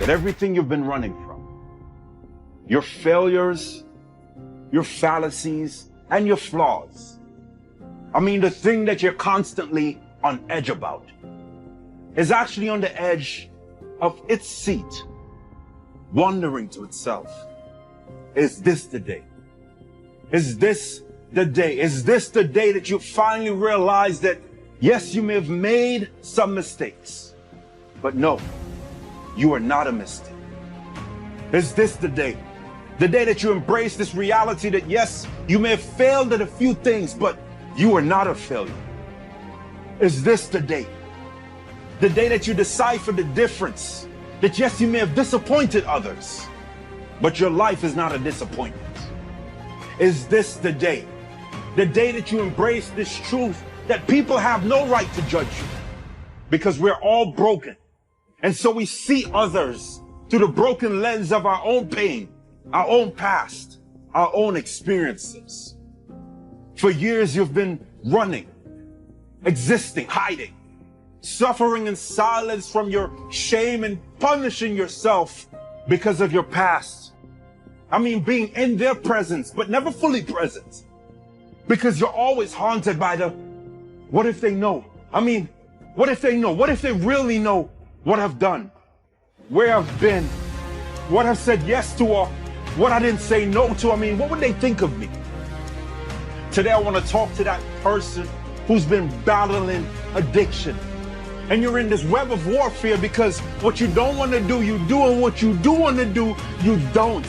that everything you've been running from, your failures, your fallacies, and your flaws, the thing that you're constantly on edge about, is actually on the edge of its seat, wondering to itself, is this the day? Is this the day? Is this the day that you finally realize that, yes, you may have made some mistakes, but no, you are not a mistake? Is this the day? The day that you embrace this reality that, yes, you may have failed at a few things, but you are not a failure? Is this the day? The day that you decipher the difference, that yes, you may have disappointed others, but your life is not a disappointment? Is this the day? The day that you embrace this truth that people have no right to judge you, because we're all broken. And so we see others through the broken lens of our own pain, our own past, our own experiences. For years you've been running, existing, hiding, suffering in silence from your shame and punishing yourself because of your past. Being in their presence, but never fully present, because you're always haunted by the, what if they know? What if they know? What if they really know what I've done, where I've been, what I've said yes to, or what I didn't say no to? What would they think of me? Today I want to talk to that person who's been battling addiction. And you're in this web of warfare because what you don't want to do, you do, and what you do want to do, you don't.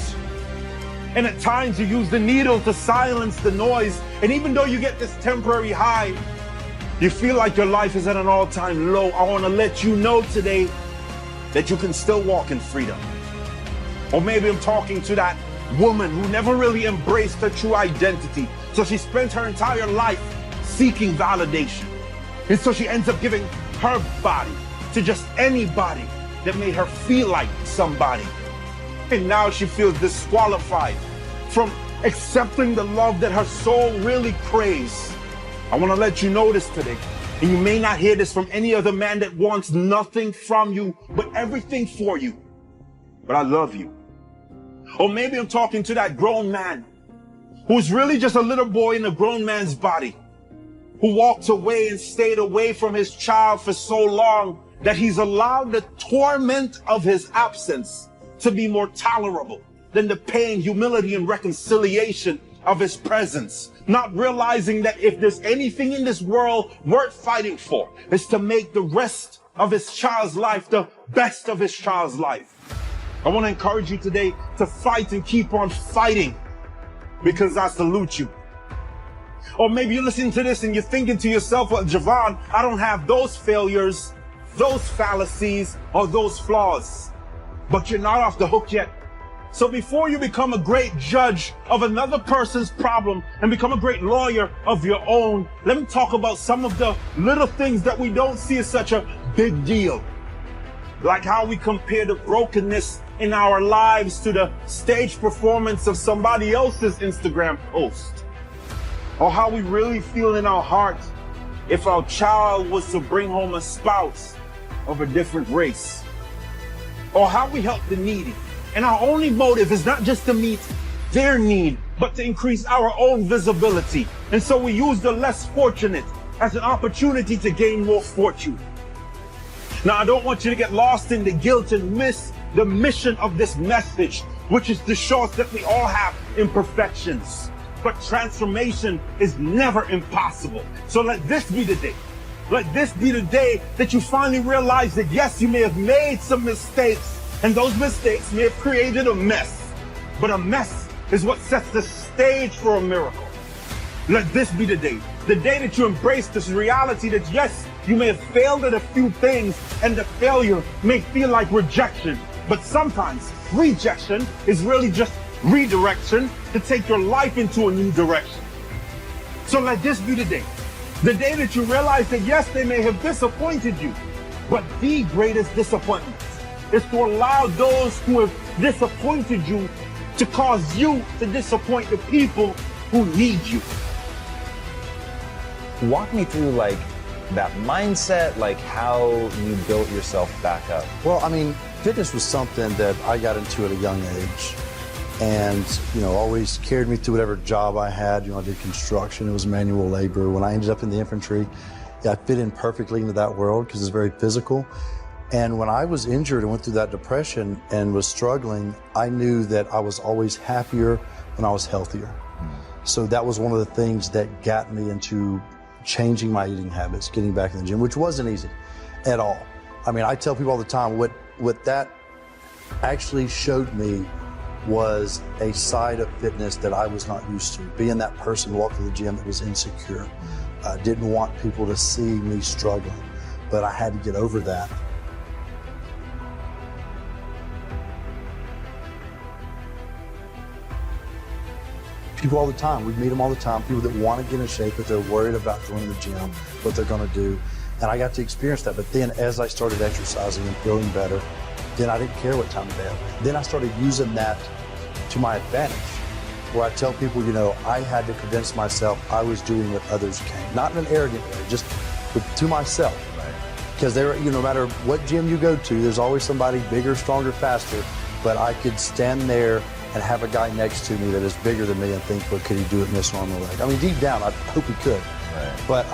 And at times you use the needle to silence the noise. And even though you get this temporary high, you feel like your life is at an all-time low. I want to let you know today that you can still walk in freedom. Or maybe I'm talking to that woman who never really embraced her true identity. So she spent her entire life seeking validation. And so she ends up giving her body to just anybody that made her feel like somebody. And now she feels disqualified from accepting the love that her soul really craves. I want to let you know this today. And you may not hear this from any other man that wants nothing from you, but everything for you. But I love you. Or maybe I'm talking to that grown man who's really just a little boy in a grown man's body, who walked away and stayed away from his child for so long that he's allowed the torment of his absence to be more tolerable than the pain, humility, and reconciliation of his presence. Not realizing that if there's anything in this world worth fighting for, it's to make the rest of his child's life the best of his child's life. I want to encourage you today to fight and keep on fighting, because I salute you. Or maybe you're listening to this and you're thinking to yourself, well, Javon, I don't have those failures, those fallacies, or those flaws. But you're not off the hook yet. So before you become a great judge of another person's problem and become a great lawyer of your own, let me talk about some of the little things that we don't see as such a big deal. Like how we compare the brokenness in our lives to the stage performance of somebody else's Instagram post. Or how we really feel in our hearts if our child was to bring home a spouse of a different race. Or how we help the needy. And our only motive is not just to meet their need, but to increase our own visibility. And so we use the less fortunate as an opportunity to gain more fortune. Now, I don't want you to get lost in the guilt and miss the mission of this message, which is to show us that we all have imperfections. But transformation is never impossible. So let this be the day. Let this be the day that you finally realize that yes, you may have made some mistakes, and those mistakes may have created a mess. But a mess is what sets the stage for a miracle. Let this be the day that you embrace this reality that yes, you may have failed at a few things, and the failure may feel like rejection. But sometimes rejection is really just redirection to take your life into a new direction. So let this be the day that you realize that yes, they may have disappointed you, but the greatest disappointment is to allow those who have disappointed you to cause you to disappoint the people who need you. Walk me through that mindset, like how you built yourself back up? Well, I mean, fitness was something that I got into at a young age, and always carried me through whatever job I had. I did construction, it was manual labor. When I ended up in the infantry, I fit in perfectly into that world because it's very physical. And when I was injured and went through that depression and was struggling, I knew that I was always happier when I was healthier. So that was one of the things that got me into changing my eating habits, getting back in the gym, which wasn't easy at all. I mean, I tell people all the time, what that actually showed me was a side of fitness that I was not used to. Being that person walking to the gym that was insecure. Didn't want people to see me struggling, but I had to get over that. People all the time, we meet them all the time, people that want to get in shape, but they're worried about going to the gym, what they're going to do. And I got to experience that. But then as I started exercising and feeling better, then I didn't care what time of day. Then I started using that to my advantage, where I tell people, I had to convince myself I was doing what others can't. Not in an arrogant way, just to myself. Because no matter what gym you go to, there's always somebody bigger, stronger, faster. But I could stand there and have a guy next to me that is bigger than me and think, well, could he do it in this arm or leg? I mean, deep down, I hope he could. Right. But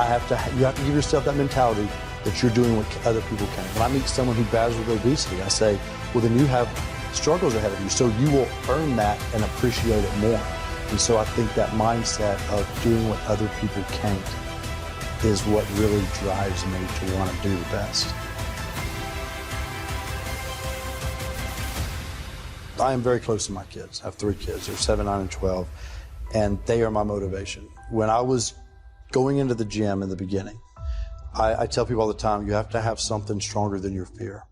you have to give yourself that mentality that you're doing what other people can. When I meet someone who battles with obesity, I say, well, then you have struggles ahead of you, so you will earn that and appreciate it more. And so I think that mindset of doing what other people can't is what really drives me to want to do the best. I am very close to my kids. I have 3 kids. They're 7, 9, and 12, and they are my motivation. When I was going into the gym in the beginning, I tell people all the time, you have to have something stronger than your fear.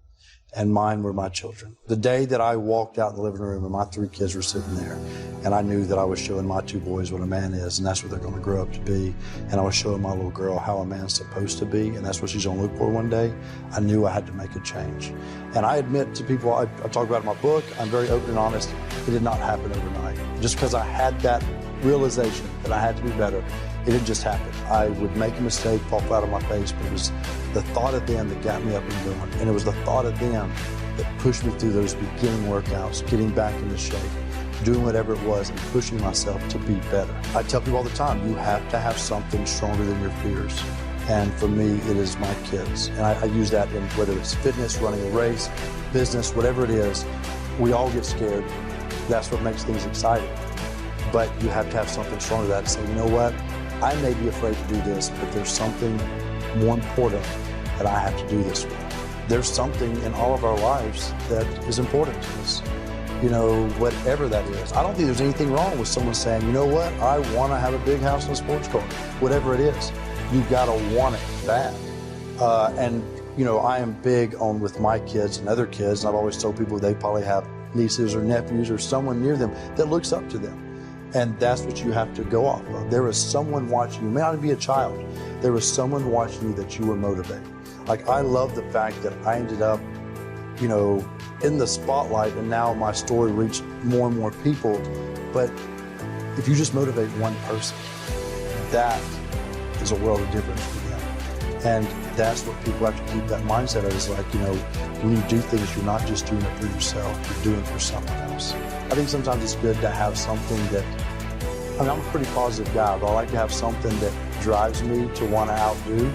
And mine were my children. The day that I walked out in the living room and my 3 kids were sitting there, and I knew that I was showing my 2 boys what a man is, and that's what they're going to grow up to be, and I was showing my little girl how a man's supposed to be, and that's what she's going to look for one day, I knew I had to make a change. And I admit to people, I talk about it in my book, I'm very open and honest, it did not happen overnight. Just because I had that realization that I had to be better, it didn't just happen. I would make a mistake, fall flat on my face, but it was the thought of them that got me up and going. And it was the thought of them that pushed me through those beginning workouts, getting back into shape, doing whatever it was, and pushing myself to be better. I tell people all the time, you have to have something stronger than your fears. And for me, it is my kids. And I use that in whether it's fitness, running a race, business, whatever it is, we all get scared. That's what makes things exciting. But you have to have something stronger than that to say, you know what? I may be afraid to do this, but there's something more important that I have to do this with. There's something in all of our lives that is important to us, whatever that is. I don't think there's anything wrong with someone saying, you know what, I want to have a big house and a sports car. Whatever it is, you've got to want it bad. I am big on with my kids and other kids, and I've always told people they probably have nieces or nephews or someone near them that looks up to them. And that's what you have to go off of. There is someone watching you. It may not be a child. There is someone watching you that you were motivated. Like, I love the fact that I ended up, in the spotlight, and now my story reached more and more people. But if you just motivate one person, that is a world of difference for them. And that's what people have to keep that mindset of, is like, when you do things, you're not just doing it for yourself, you're doing it for someone else. I think sometimes it's good to have something that, I'm a pretty positive guy, but I like to have something that drives me to want to outdo,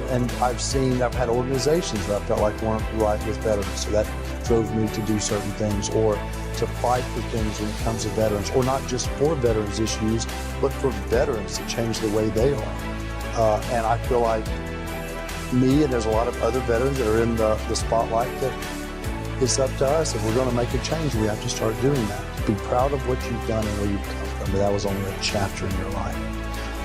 and I've had organizations that I felt like weren't right with veterans, so that drove me to do certain things, or to fight for things when it comes to veterans, or not just for veterans issues, but for veterans to change the way they are. And I feel like me, and there's a lot of other veterans that are in the spotlight, that it's up to us. If we're going to make a change, we have to start doing that. Be proud of what you've done and where you've come from, but that was only a chapter in your life.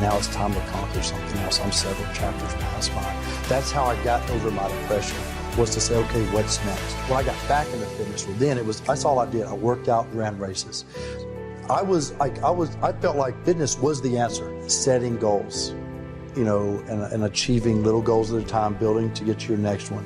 Now it's time to conquer something else. I'm several chapters past mine. That's how I got over my depression, was to say, okay, what's next? When I got back into fitness, that's all I did. I worked out, ran races. I felt like fitness was the answer. Setting goals, and achieving little goals at a time, building to get to your next one.